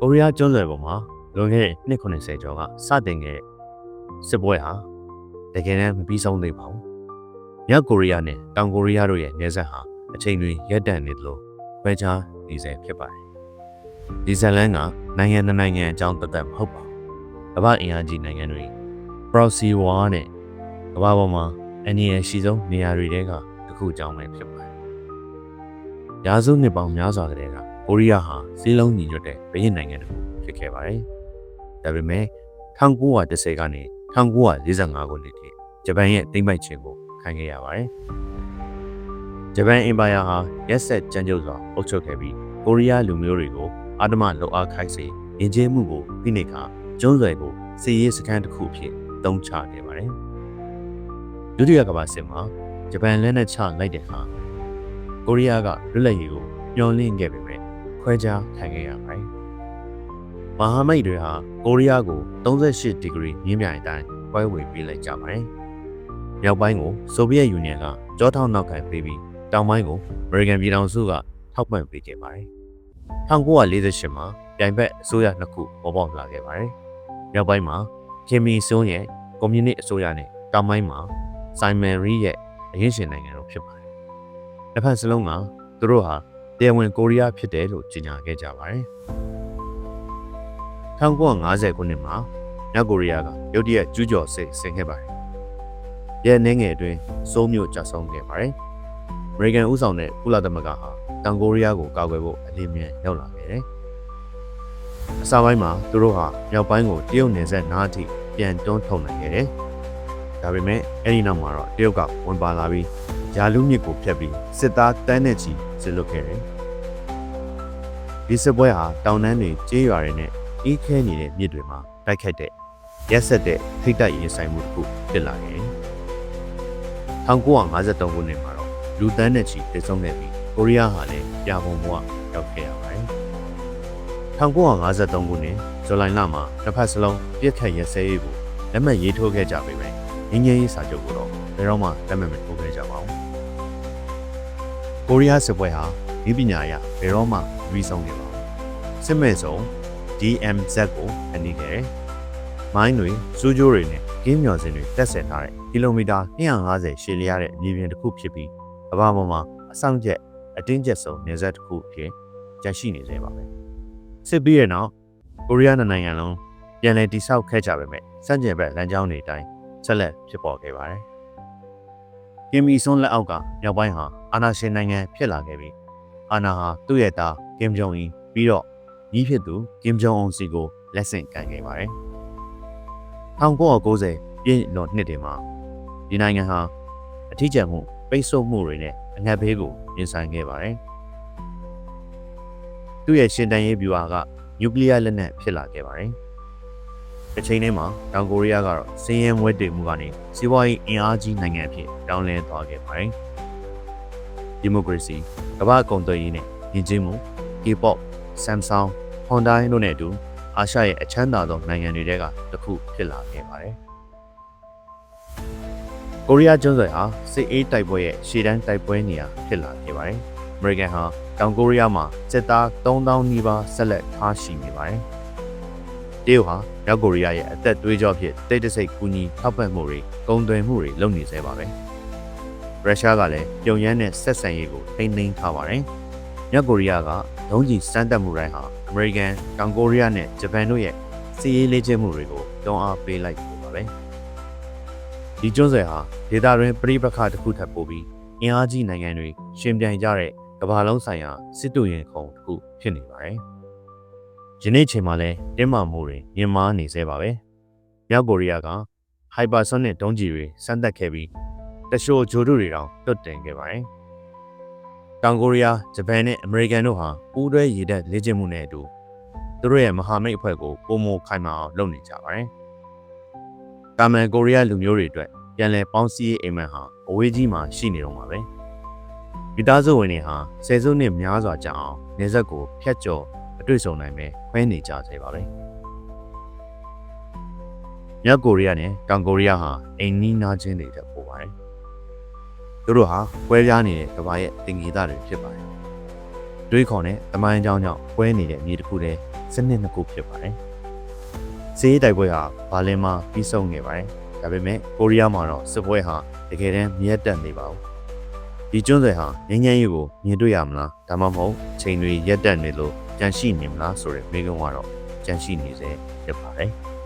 ကိုရီးယားကျွန်းဆွယ်ပေါ်မှာလွန်ခဲ့တဲ့နှစ်90ကျော်ကစတင်ခဲ့တဲ့စစ်ပွဲဟာတကယ်တမ်းမပြီးဆုံးသေးပါဘူး။မြောက်ကိုရီးယားနဲ့တောင်ကိုရီးယားတို့ရဲ့နယ်စပ်ဟာအချိန်တွေရပ်တန့်နေသလိုခွဲခြားနေစေဖြစ်ပါတယ်။ဒီဇလန်ကနိုင်ငံနိုင်ငံအကြောင်းသက်သက်မဟုတ်ပါဘူး။ကမ္ဘာအင်အားကြီးနိုင်ငံတွေ proxy war နဲ့ကမ္ဘာပေါ်မှာအနည်းရှိဆုံးနေရာတွေထဲကတစ်ခုအကြောင်းပဲဖြစ်ပါတယ်။ရာစုနှစ်ပေါင်းများစွာကတည်းကကိုရီးယားဟာစီးလုံးညီညွတ်တဲ့ဘရင့်နိုင်ငံတစ်ခုဖြစ်ခဲ့ပါတယ်။ဒါပေမဲ့1910ကနေ1945ခုနှစ်ထိဂျပန်ရဲ့သိမ်းပိုက်ခြင်းကိုခံခဲ့ရပါတယ်။ဂျပန်အင်ပါယာဟာရက်ဆက်ကြမ်းကြုတ်စွာအုပ်ချုပ်ခဲ့ပြီးကိုရီးယားလူမျိုးတွေကိုအာဓမလှုပ်အားခိုက်စေယဉ်ကျေးမှုကိုဖိနှိပ်ခါကျွန်းဆွယ်ကိုစစ်ရေးစခန်းတစ်ခုအဖြစ်သုံးချခဲ့ပါတယ်။ဒုတိယကမ္ဘာစစ်မှာဂျပန်လက်နက်ချလိုက်တဲ့အခါကိုရီးယားကလွတ်လပ်ရေးကိုညှော်လင့်ခဲ့ပေမဲ့ခွဲခြားခံခဲ့ရပါတယ်။မဟာမိတ်တွေဟာကိုရီးယားကို38ဒီဂရီမြင်းပြိုင်အတိုင်းခွဲဝေပေးလိုက်ကြပါတယ်။မြောက်ပိုင်းကိုဆိုဗီယက်ယူနီယံကကြောထောက်နောက်ခံပေးပြီးတောင်ပိုင်းကိုအမေရိကန်ပြည်ထောင်စုကထောက်ပံ့ပေးခဲ့ပါတယ်။1948မှာပြိုင်ဘက်အစိုးရနှစ်ခုပေါ်ပေါက်လာခဲ့ပါတယ်။မြောက်ပိုင်းမှာကင်မီဆွန်းရဲ့ကွန်မြူနစ်အစိုးရနဲ့တောင်ပိုင်းမှာဆိုင်မန်ရီရဲ့အရင်းရှင်နိုင်ငံတို့ဖြစ်ပါတယ်။တစ်ဖက်စလုံးကသူတို့ဟာတရားဝင်ကိုရီးယားဖြစ်တယ်လို့ကြေညာခဲ့ကြပါတယ်။1950ခုနှစ်မှာမြောက်ကိုရီးယားကရုတ်တရက်ကျူးကျော်စစ်ဆင်ခဲ့ပါတယ်။ရဲနှင်းငယ်အတွင်းစိုးမျိုးကျဆုံးခဲ့ပါတယ်။အမေရိကန်ဥဆောင်တဲ့ကုလသမဂ္ဂဟာတောင်ကိုရီးယားကိုကာကွယ်ဖို့အလင်းမြန်ရောက်လာခဲ့တယ်။အစပိုင်းမှာသူတို့ဟာမြောက်ပိုင်းကိုတရုတ်နယ်စပ်နားအထိပြန်တွန်းထုတ်နိုင်ခဲ့တယ်။ဒါပေမဲ့အဲဒီနောက်မှာတော့တရုတ်ကဝင်ပါလာပြီးယာလူမြစ်ကိုဖျက်ပြီးစစ်သားတန်းနဲ့ချီစစ်လွတ်ခဲ့တယ်။ဒီစစ်ပွဲဟာတောင်တန်းတွေကျေးရွာတွေနဲ့အေးခဲနေတဲ့မြစ်တွေမှာတိုက်ခိုက်တဲ့ရက်ဆက်တဲ့ထိတိုက်ရင်ဆိုင်မှုတစ်ခုဖြစ်လာခဲ့တယ်။1953ခုနှစ်မှာတော့လူတန်းနဲ့ချီတိုက်ဆုံခဲ့ပြီးကိုရီးယားဟာလည်းပြပုံဘဝရောက်ခဲ့ရပါတယ်။1953ခုနှစ်ဇူလိုင်လမှာတစ်ဖက်စလုံးပြစ်ခတ်ရစဲရေးကိုလက်မှတ်ရေးထိုးခဲ့ကြပေမဲ့ငင်းငယ်ရေးစာချုပ်ကိုတော့ဘယ်တော့မှလက်မှတ်မထိုးခဲ့ကြပါဘူး။ကိုရီးယားစစ်ပွဲဟာဒီပညာအရဘယ်တော့မှပြီးဆုံးခဲ့ပါဘူး။စစ်မဲ့ဆုံး DMZ ကိုအနည်းခဲ့တယ်။မိုင်းတွေစူးကြိုးတွေနဲ့ကင်းမျော်စင်တွေတက်ဆက်ထားတဲ့ကီလိုမီတာ250ရှည်လျားတဲ့မြေပြင်တစ်ခုဖြစ်ပြီးကမ္ဘာပေါ်မှာအဆောင်ကျက်အတင်းကျပ်ဆုံးနေဆက်တစ်ခုအဖြစ်ကျန်ရှိနေသေးပါပဲ။စစ်ပြီးတဲ့နောက်ကိုရီးယားနိုင်ငံလုံးပြန်လည်တည်ဆောက်ခဲ့ကြပေမဲ့စန့်ကျင်ဘက်လမ်းကြောင်းတွေအတိုင်းဆက်လက်ဖြစ်ပေါ်ခဲ့ပါတယ်။ကင်မီဆွန်းလက်အောက်ကမြောက်ပိုင်းဟာအာဏာရှင်နိုင်ငံဖြစ်လာခဲ့ပြီးအာဏာဟာသူ့ရဲ့သားကင်ဂျုံအင်ပြီးတော့ညီဖြစ်သူကင်ဂျုံအွန်စီကိုလက်ဆင့်ကမ်းခဲ့ပါတယ်။1990ပြည့်လွန်နှစ်တွေမှာဒီနိုင်ငံဟာအထီးကျန်မှုပိတ်ဆို့မှုတွေနဲ့အငတ်ဘေးကိုရင်ဆိုင်ခဲ့ပါတယ်။သူ့ရဲ့ရှင်တန်ရေးဗျူဟာကနျူကလ িয়ার လက်နက်ဖြစ်လာခဲ့ပါတယ်။တစ်ချိန်တည်းမှာတောင်ကိုရီးယားကတော့စင်းရဲမွဲတေမှုကနေစီးပွားရေးအင်အားကြီးနိုင်ငံအဖြစ်တောင်းလဲသွားခဲ့ပါတယ်။ဒီမိုကရေစီကမ္ဘာကုန်သွယ်ရေးနဲ့ယဉ်ကျေးမှု K-pop, Samsung, Hyundai တို့နဲ့အတူအာရှရဲ့အချမ်းသာဆုံးနိုင်ငံတွေထဲကတစ်ခုဖြစ်လာခဲ့ပါတယ်။ကိုရီးယားကျွန်းဆွယ်ဟာစစ်အေးတိုက်ပွဲရဲ့ရှေ့တန်းတိုက်ပွဲနေရာဖြစ်လာခဲ့ပါတယ်။အမေရိကန်ဟာတောင်ကိုရီးယားမှာစစ်သား3000နီးပါးဆက်လက်ထားရှိနေပါတယ်။တရုတ်ဟာမြောက်ကိုရီးယားရဲ့အသက်သွေးကြောဖြစ်တိတ်တဆိတ်ကူညီထောက်ပံ့မှုတွေကုန်သွယ်မှုတွေလုပ်နေသေးပါပဲ။ရုရှားကလည်းပြုံရမ်းတဲ့ဆက်ဆံရေးကိုထိန်းသိမ်းထားပါတယ်။မြောက်ကိုရီးယားကဒုံးကျည်စမ်းသပ်မှုတိုင်းဟာအမေရိကန်၊တောင်ကိုရီးယားနဲ့ဂျပန်တို့ရဲ့စစ်ရေးလေ့ကျင့်မှုတွေကိုတွန်းအားပေးလိုက်ပါပဲ။ဒီကျွန်းဆွယ်ဟာဒေသတွင်းပြည်ပခါတစ်ခုထပ်ပို့ပြီးအင်အားကြီးနိုင်ငံတွေရှင်ပြိုင်ကြတဲ့ကမ္ဘာလုံးဆိုင်ရာစစ်တူရင်ခုံတစ်ခုဖြစ်နေပါတယ်။ယနေ့ချိန်မှာလည်းတင်းမာမှုတွေမြင့်မားနေသေးပါပဲ။မြောက်ကိုရီးယားကဟိုက်ပါဆွန်နဲ့ဒုံးကျည်တွေစမ်းသပ်ခဲ့ပြီးတရှို့ဂျိုဒုတွေတောင်တွတ်တင်ခဲ့ပါတယ်။တောင်ကိုရီးယား၊ဂျပန်နဲ့အမေရိကန်တို့ဟာပူးတွဲရေတပ်လေ့ကျင့်မှုနဲ့အတူသူတို့ရဲ့မဟာမိတ်အဖွဲ့ကိုပုံမခိုင်မာအောင်လုပ်နေကြပါတယ်။ကာမန်ကိုရီးယားလူမျိုးတွေအတွက်ပြန်လည်ပေါင်းစည်းရေးအိမ်မက်ဟာအဝေးကြီးမှာရှိနေတော့မှာပဲ။မိသားစုဝင်တွေဟာဆယ်စုနှစ်များစွာကြာအောင်နေဆက်ကိုဖျက်ကျော်အတွေ့ဆုံနိုင်မဲ့ခွဲနေကြသေးပါပဲ။မြောက်ကိုရီးယားနဲ့တောင်ကိုရီးယားဟာအိမ်နီးနားချင်းတွေတက်ပို့ပါတယ်။သူတို့ဟာပွဲပြားနေတဲ့ကမ္ဘာရဲ့တင်ကြီးသားတွေဖြစ်ပါတယ်။တွေးခေါ်နဲ့တမိုင်းအကြောင်းကြောင့်ပွဲနေတဲ့မြေတစ်ခုတည်း စနစ်နှစ်ခုဖြစ်ပါတယ်။စစ်ရေးတိုက်ပွဲဟာဘာလင်မှာပြီးဆုံးနေပါတယ်။ဒါပေမဲ့ကိုရီးယားမှာတော့စစ်ပွဲဟာတကယ်တမ်းမြတ်တက်နေပါဘူး။ဒီကျွန်းဆွယ်ဟာငញ្ញရေးကိုမြင်တွေ့ရမလားဒါမှမဟုတ်ချိန်တွေရက်တက်နေလို့ကြန့်ရှိနေမလားဆိုတဲ့မေးခွန်းကတော့ကြန့်ရှိနေစေဖြစ်ပါတယ်။